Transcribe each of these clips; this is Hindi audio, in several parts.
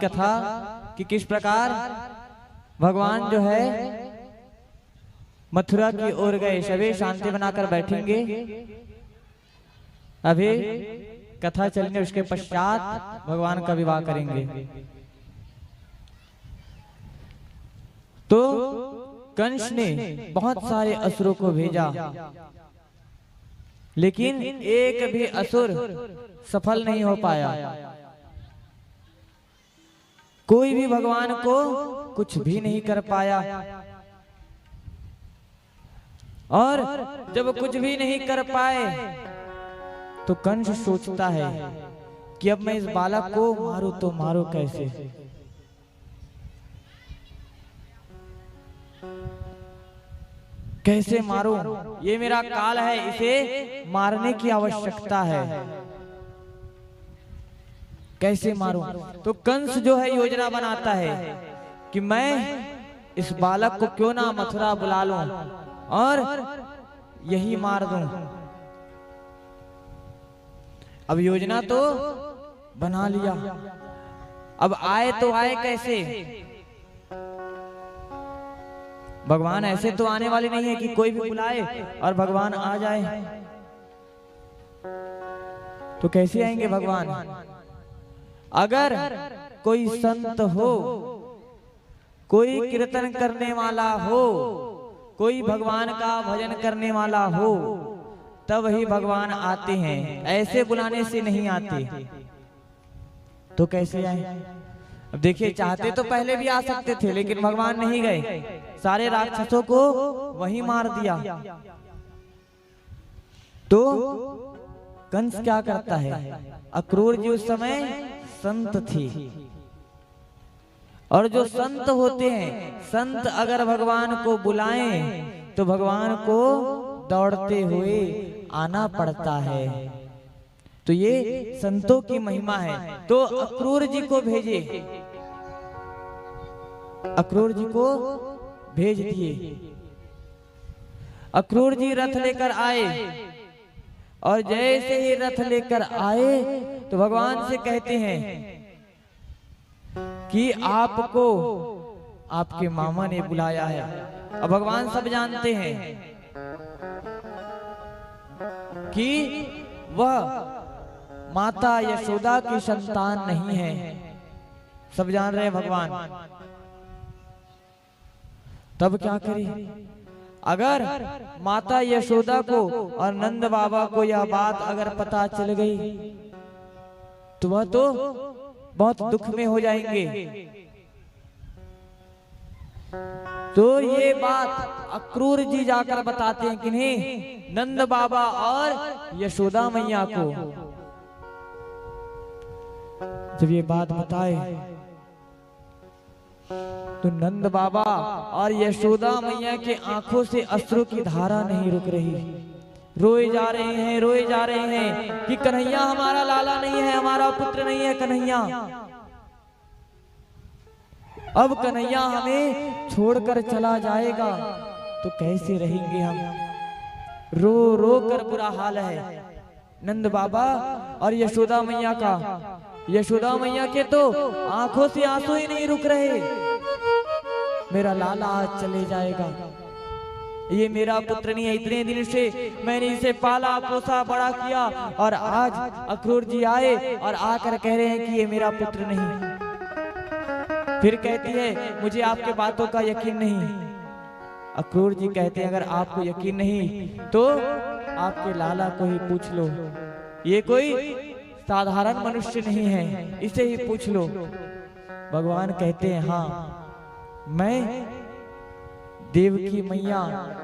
कथा कि किस प्रकार भगवान जो है मथुरा की ओर गए। सभी शांति बनाकर बैठेंगे, अभी कथा चलेंगे, उसके पश्चात भगवान का विवाह करेंगे। तो कंस ने बहुत सारे असुरों को भेजा, लेकिन एक भी असुर सफल नहीं हो पाया। कोई भी भगवान को कुछ भी नहीं कर पाया। और जब कुछ भी नहीं कर पाए तो कंस सोचता है कि अब मैं इस बालक को मारूं तो मारूं कैसे। कैसे मारूं, ये मेरा काल है, इसे मारने की आवश्यकता है। कैसे मारूं? तो कंस जो है योजना बनाता है कि मैं इस बालक को क्यों ना मथुरा बुला लूं और यही मार दूं। अब योजना तो बना लिया, अब आए तो आए कैसे? भगवान ऐसे तो आने वाले नहीं है कि कोई भी बुलाए और भगवान आ जाए। तो कैसे आएंगे भगवान? अगर कोई संत हो, कोई कीर्तन करने वाला हो, कोई भगवान का भजन करने वाला हो, तब ही भगवान आते हैं, ऐसे बुलाने से नहीं आते। तो कैसे आए? अब देखिए, चाहते तो पहले भी आ सकते थे, लेकिन भगवान नहीं गए, सारे राक्षसों को वहीं मार दिया। तो कंस क्या करता है? अक्रूर जी उस समय संत थे, और जो संत होते हैं, संत अगर भगवान को बुलाएं तो भगवान को दौड़ते हुए आना पड़ता है। तो ये संतों की महिमा है। तो अक्रूर जी को भेजे, अक्रूर जी को भेज दिए। अक्रूर जी रथ लेकर आए, और जैसे ही रथ लेकर आए तो भगवान से कहते हैं कि आपको आपके मामा ने बुलाया है। अब भगवान सब जानते हैं कि वह माता यशोदा की संतान नहीं है, सब जान रहे हैं भगवान। तब क्या करें? अगर माता यशोदा को और नंद बाबा को यह बात अगर पता चल गई तो वह तो बहुत दुख में हो जाएंगे। तो ये बात अक्रूर जी जाकर बताते हैं किन्हें? नंद बाबा और यशोदा मैया को। जब ये बात बताए तो नंद बाबा और यशोदा मैया के आंखों से अश्रु की धारा नहीं रुक रही। रोए जा रहे हैं, रोए जा रहे हैं कि कन्हैया हमारा लाला नहीं है, हमारा पुत्र नहीं है कन्हैया। अब कन्हैया हमें छोड़कर चला जाएगा तो कैसे रहेंगे हम? रो रो कर बुरा हाल है नंद बाबा और यशोदा मैया का। यशोदा मैया के तो आंखों से आंसू ही नहीं रुक रहे। मेरा लाला आज चले जाएगा, ये मेरा पुत्र नहीं है, इतने दिन से मैंने इसे पाला पोसा बड़ा किया, और आज अक्रूर जी आए और आकर कह रहे हैं कि ये मेरा पुत्र नहीं। फिर कहती है मुझे आपके बातों का यकीन नहीं। अक्रूर जी कहते हैं अगर आपको यकीन नहीं तो आपके लाला को ही पूछ लो, ये कोई साधारण मनुष्य नहीं है, इसे ही पूछ लो। भगवान कहते हैं हाँ, मैं देवकी मैया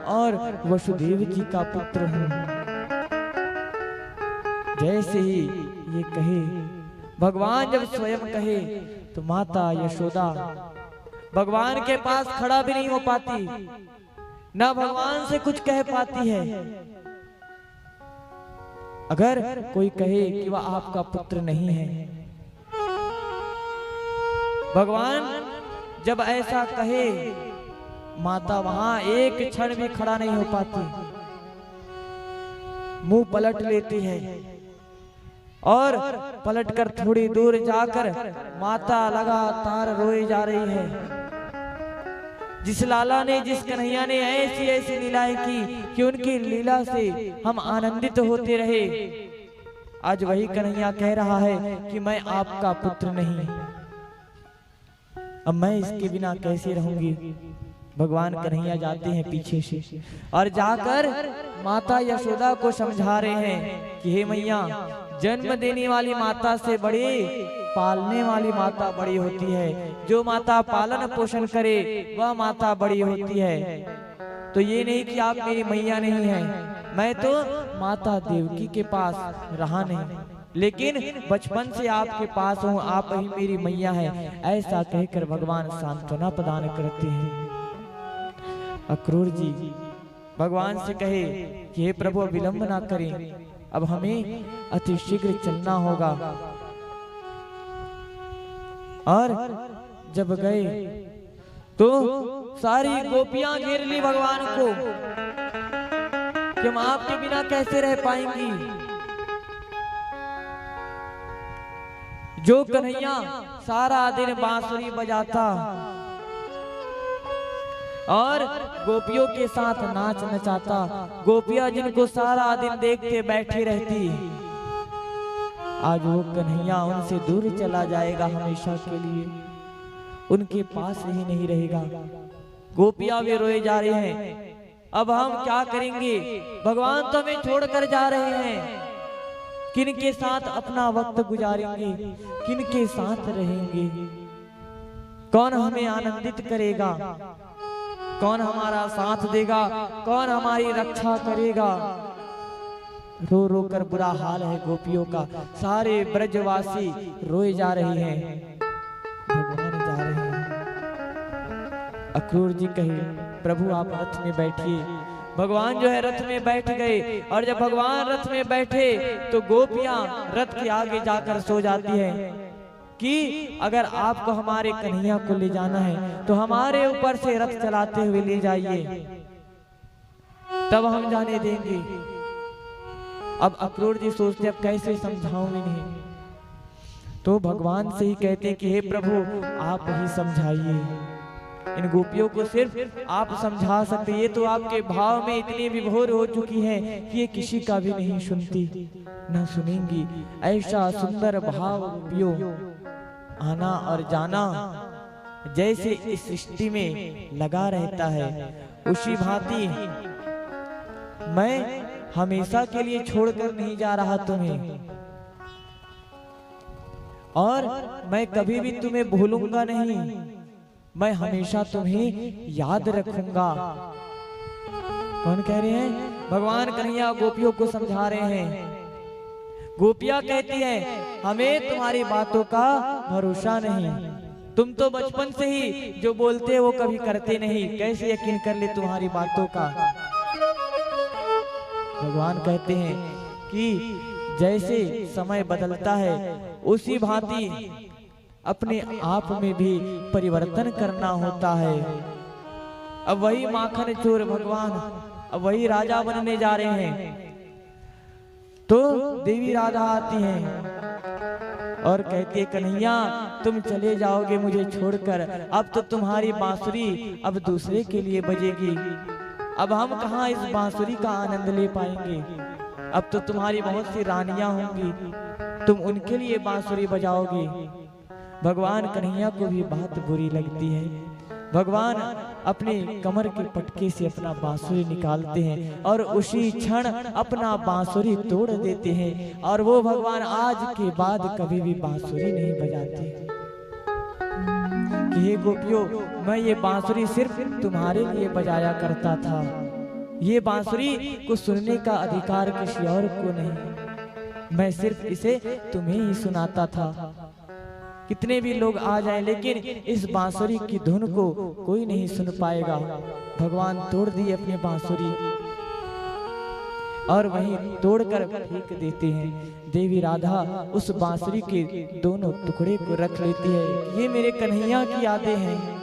और वसुदेव जी का पुत्र हूँ। जैसे ही ये कहे, भगवान जब स्वयं कहे तो माता यशोदा भगवान के पास खड़ा भी नहीं हो पाती, ना भगवान से कुछ कह पाती है। अगर कोई कहे कि वह आपका पुत्र नहीं है, भगवान जब ऐसा कहे, माता वहां एक क्षण भी खड़ा नहीं हो पाती, मुंह पलट लेती है। और पलटकर थोड़ी दूर जाकर माता लगातार रोई जा रही है। जिस लाला ने, जिस कन्हैया ने ऐसी ऐसी लीलाएं की कि उनकी लीला से हम आनंदित होते रहे, आज वही कन्हैया कह रहा है कि मैं आपका पुत्र नहीं, अब मैं इसके बिना कैसे रहूंगी। भगवान कन्हैया जाते हैं पीछे से और जाकर माता यशोदा को समझा रहे हैं कि हे मैया, जन्म देने वाली माता से बड़ी पालने वाली माता बड़ी होती है। जो माता पालन पोषण करे वह माता बड़ी होती है। तो ये नहीं कि आप मेरी मैया नहीं है, मैं तो माता देवकी के पास रहा नहीं, लेकिन बचपन से आपके पास हूँ, आप ही मेरी मैया है। ऐसा कहकर भगवान सांत्वना प्रदान करते हैं। अक्रूर जी भगवान से कहे कि हे प्रभु, विलंब ना करें, अब हमें अति शीघ्र चलना होगा। और जब गए तो सारी गोपियां घेर ली भगवान को कि हम आपके बिना कैसे रह पाएंगी। जो कन्हैया सारा दिन बांसुरी बजाता और गोपियों के साथ नाच नचाता, गोपियां जिनको सारा दिन देखते बैठी रहती, आज वो कन्हैया उनसे दूर चला जाएगा हमेशा के लिए, उनके पास ही नहीं रहेगा। गोपियां भी रोए जा रही हैं, अब हम क्या करेंगे, भगवान तो हमें छोड़कर जा रहे हैं, किनके साथ अपना वक्त गुजारेंगे, किनके साथ रहेंगे, कौन हमें आनंदित करेगा, कौन हमारा साथ देगा, कौन हमारी रक्षा करेगा। रो रो कर बुरा हाल है गोपियों का, सारे ब्रजवासी रोए जा रहे हैं, भगवान जा रहे हैं। अक्रूर जी कहे प्रभु आप रथ में बैठिए। भगवान जो है रथ में बैठ गए, और जब भगवान रथ में बैठे तो गोपियां रथ के आगे जाकर सो जाती है कि अगर आपको हमारे कन्हैया को ले जाना है तो हमारे ऊपर से रथ चलाते हुए ले जाइए, तब हम जाने देंगे। अब अक्रूर जी सोचते अब कैसे समझाऊं इन्हें, तो भगवान से ही कहते कि हे प्रभु आप ही समझाइए, इन गोपियों को सिर्फ आप समझा सकते। ये तो आपके भाव में इतनी विभोर हो चुकी हैं कि ये किसी का भी नहीं सुनती, न सुनेंगी। ऐसा सुंदर भाव गोपियों, आना और जाना जैसे इस सृष्टि में लगा रहता है, उसी भांति मैं हमेशा के लिए छोड़कर नहीं जा रहा तुम्हें, और मैं कभी भी तुम्हें भूलूंगा नहीं, मैं हमेशा तुम्हें याद रखूंगा। कौन कह रहे हैं? भगवान कन्हैया गोपियों को समझा रहे हैं। गोपियां कहती हैं हमें तुम्हारी बातों का भरोसा नहीं, तुम तो बचपन से ही जो बोलते हो वो कभी करते नहीं, कैसे यकीन कर ले तुम्हारी बातों का। भगवान कहते हैं कि जैसे समय बदलता है उसी भांति अपने आप में भी परिवर्तन करना होता है। अब वही माखन चोर भगवान अब वही राजा बनने जा रहे हैं। तो देवी राधा आती हैं और कहती है कन्हैया तुम चले जाओगे मुझे छोड़कर, अब तो तुम्हारी बांसुरी अब दूसरे के लिए बजेगी, अब हम कहाँ इस बांसुरी का आनंद ले पाएंगे। अब तो तुम्हारी बहुत सी रानियां होंगी, तुम उनके लिए बांसुरी बजाओगी। भगवान कन्हैया को भी बात बुरी लगती है। भगवान अपने कमर के पटके से अपना बांसुरी निकालते हैं और उसी क्षण अपना बांसुरी तोड़ देते हैं, और वो भगवान आज के बाद कभी भी बांसुरी नहीं बजाते। कि हे गोपियों, मैं ये बांसुरी सिर्फ तुम्हारे लिए बजाया करता था, ये बांसुरी को सुनने का अधिकार किसी और को नहीं, मैं सिर्फ इसे तुम्हें ही सुनाता था। कितने भी लोग आ जाएं लेकिन इस बांसुरी की धुन को कोई नहीं सुन पाएगा। भगवान तोड़ दिए अपनी बांसुरी और वहीं तोड़कर फेंक देते हैं। देवी राधा उस बांसुरी के दोनों टुकड़े को रख लेती है। ये मेरे कन्हैया की यादें हैं।